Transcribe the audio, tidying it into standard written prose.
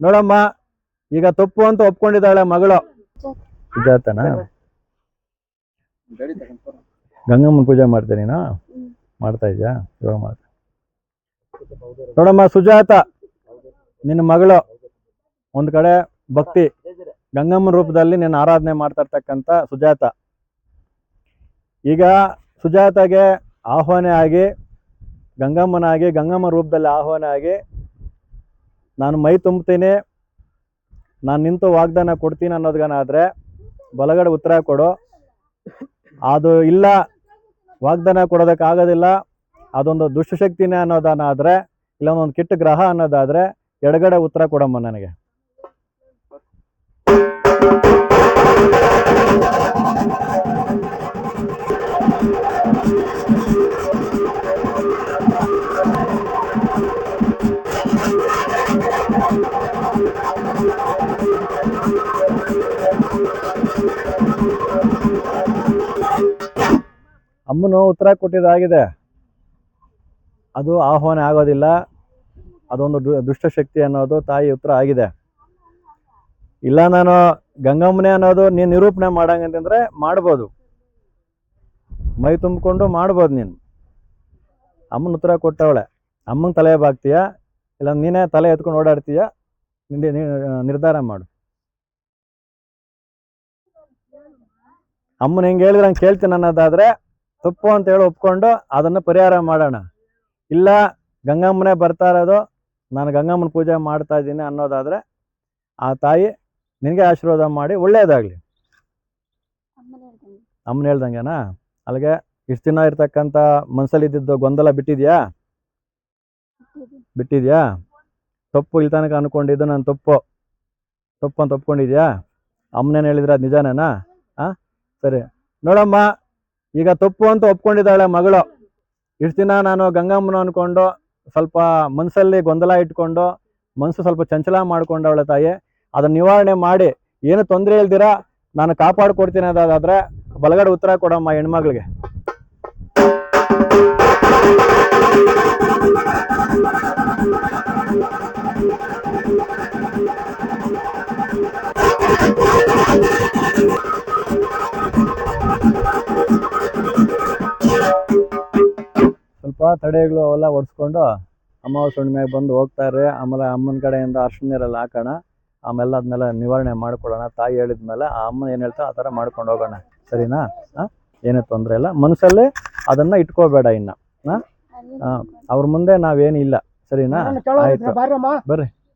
ನೋಡಮ್ಮ, ಈಗ ತಪ್ಪು ಅಂತ ಒಪ್ಕೊಂಡಿದ್ದಾಳೆ ಮಗಳು. ಸುಜಾತನ ಗಂಗಮ್ಮನ ಪೂಜೆ ಮಾಡ್ತೀನಿ ನೀನು ಮಾಡ್ತಾ ಇದ್ಯಾ? ಇವಾಗ ಮಾಡ್ತಾ ನೋಡಮ್ಮ ಸುಜಾತ, ನಿನ್ನ ಮಗಳು ಒಂದು ಕಡೆ ಭಕ್ತಿ ಗಂಗಮ್ಮನ ರೂಪದಲ್ಲಿ ನಿನ್ನ ಆರಾಧನೆ ಮಾಡ್ತಾ ಇರ್ತಕ್ಕಂಥ ಸುಜಾತ. ಈಗ ಸುಜಾತಗೆ ಆಹ್ವಾನ ಆಗಿ ಗಂಗಮ್ಮನಾಗಿ ಗಂಗಮ್ಮ ರೂಪದಲ್ಲಿ ಆಹ್ವಾನ ಆಗಿ ನಾನು ಮೈ ತುಂಬ್ತೀನಿ, ನಾನು ನಿಂತು ವಾಗ್ದಾನ ಕೊಡ್ತೀನಿ ಅನ್ನೋದ್ಗನಾದರೆ ಬಲಗಡೆ ಉತ್ತರ ಕೊಡು. ಅದು ಇಲ್ಲ, ವಾಗ್ದಾನ ಕೊಡೋದಕ್ಕಾಗೋದಿಲ್ಲ, ಅದೊಂದು ದುಷ್ಟಶಕ್ತಿನೇ ಅನ್ನೋದನ್ನಾದರೆ, ಇಲ್ಲ ಒಂದು ಕೆಟ್ಟ ಗ್ರಹ ಅನ್ನೋದಾದರೆ ಎಡಗಡೆ ಉತ್ತರ ಕೊಡಮ್ಮ ನನಗೆ. ಅಮ್ಮನು ಉತ್ತರ ಕೊಟ್ಟಿದ್ದಾಗಿದೆ, ಅದು ಆಹ್ವಾನ ಆಗೋದಿಲ್ಲ, ಅದೊಂದು ದುಷ್ಟಶಕ್ತಿ ಅನ್ನೋದು ತಾಯಿ ಉತ್ತರ ಆಗಿದೆ. ಇಲ್ಲ ನಾನು ಗಂಗಮ್ಮನೇ ಅನ್ನೋದು ನೀನು ನಿರೂಪಣೆ ಮಾಡಂಗಂತಂದ್ರೆ ಮಾಡ್ಬೋದು, ಮೈ ತುಂಬಿಕೊಂಡು ಮಾಡ್ಬೋದು. ನೀನು ಅಮ್ಮನ ಉತ್ತರ ಕೊಟ್ಟವಳೆ, ಅಮ್ಮನ ತಲೆ ಬಾಗ್ತೀಯ ಇಲ್ಲ ನೀನೇ ತಲೆ ಎತ್ಕೊಂಡು ಓಡಾಡ್ತೀಯ, ನಿಂದೆ ನಿರ್ಧಾರ ಮಾಡು. ಅಮ್ಮನ ಹೆಂಗೆ ಹೇಳಿದ್ರೆ ಹಂಗೆ ಕೇಳ್ತೀನಿ ಅನ್ನೋದಾದರೆ ತಪ್ಪು ಅಂತ ಹೇಳಿ ಒಪ್ಕೊಂಡು ಅದನ್ನು ಪರಿಹಾರ ಮಾಡೋಣ. ಇಲ್ಲ ಗಂಗಮ್ಮನೇ ಬರ್ತಾ ಇರೋದು, ನಾನು ಗಂಗಮ್ಮನ ಪೂಜೆ ಮಾಡ್ತಾ ಇದ್ದೀನಿ ಅನ್ನೋದಾದರೆ ಆ ತಾಯಿ ನಿನಗೆ ಆಶೀರ್ವಾದ ಮಾಡಿ ಒಳ್ಳೇದಾಗಲಿ. ಅಮ್ಮನ ಹೇಳ್ದಂಗೆನಾ? ಅಲ್ಲಿಗೆ ಇಷ್ಟು ದಿನ ಇರ್ತಕ್ಕಂಥ ಮನಸ್ಸಲ್ಲಿದ್ದು ಗೊಂದಲ ಬಿಟ್ಟಿದ್ಯಾ? ತಪ್ಪು ಇಲ್ಲಿ ತನಕ ಅನ್ಕೊಂಡಿದ್ದು ನಾನು ತಪ್ಪು ಅಂತ ಒಪ್ಕೊಂಡಿದ್ಯಾ? ಅಮ್ಮನೇನು ಹೇಳಿದ್ರೆ ಅದು ನಿಜಾನೇನಾ? ಸರಿ ನೋಡಮ್ಮ, ಈಗ ತಪ್ಪು ಅಂತ ಒಪ್ಕೊಂಡಿದ್ದಾಳೆ ಮಗಳು. ಇಷ್ಟು ದಿನ ನಾನು ಗಂಗಮ್ಮನ ಅಂದ್ಕೊಂಡು ಸ್ವಲ್ಪ ಮನಸ್ಸಲ್ಲಿ ಗೊಂದಲ ಇಟ್ಕೊಂಡು ಮನಸ್ಸು ಸ್ವಲ್ಪ ಚಂಚಲ ಮಾಡ್ಕೊಂಡವಳೆ ತಾಯಿ. ಅದನ್ನ ನಿವಾರಣೆ ಮಾಡಿ ಏನು ತೊಂದರೆ ಇಲ್ದಿರ ನಾನು ಕಾಪಾಡ್ಕೊಡ್ತೀನಿ ಅದಾದ್ರೆ ಬಲಗಡೆ ಉತ್ತರ ಕೊಡಮ್ಮ ಹೆಣ್ಮಗಳಿಗೆ. ಸ್ವಲ್ಪ ತಡೆಗಳು ಅವೆಲ್ಲ ಒಡ್ಸ್ಕೊಂಡು ಅಮಾವಾಸ್ಯೆ ಹುಣ್ಣಿಮೆಗೆ ಬಂದು ಹೋಗ್ತಾರೆ. ಆಮೇಲೆ ಅಮ್ಮನ ಕಡೆಯಿಂದ ಅರ್ಶಿನ ನೀರೆಲ್ಲ ಹಾಕೋಣ, ಆಮೇಲೆ ಅದನ್ನೆಲ್ಲ ನಿವಾರಣೆ ಮಾಡ್ಕೊಳ್ಳೋಣ. ತಾಯಿ ಹೇಳಿದ್ಮೇಲೆ ಆ ಅಮ್ಮ ಏನು ಹೇಳ್ತಾ ಆ ಥರ ಮಾಡ್ಕೊಂಡು ಹೋಗೋಣ, ಸರಿನಾ? ಏನೇ ತೊಂದರೆ ಇಲ್ಲ, ಮನಸ್ಸಲ್ಲಿ ಅದನ್ನು ಇಟ್ಕೋಬೇಡ ಇನ್ನು. ಅವ್ರ ಮುಂದೆ ನಾವೇನಿಲ್ಲ, ಸರಿನಾ? ಆಯ್ತು, ಬರ್ರಿ.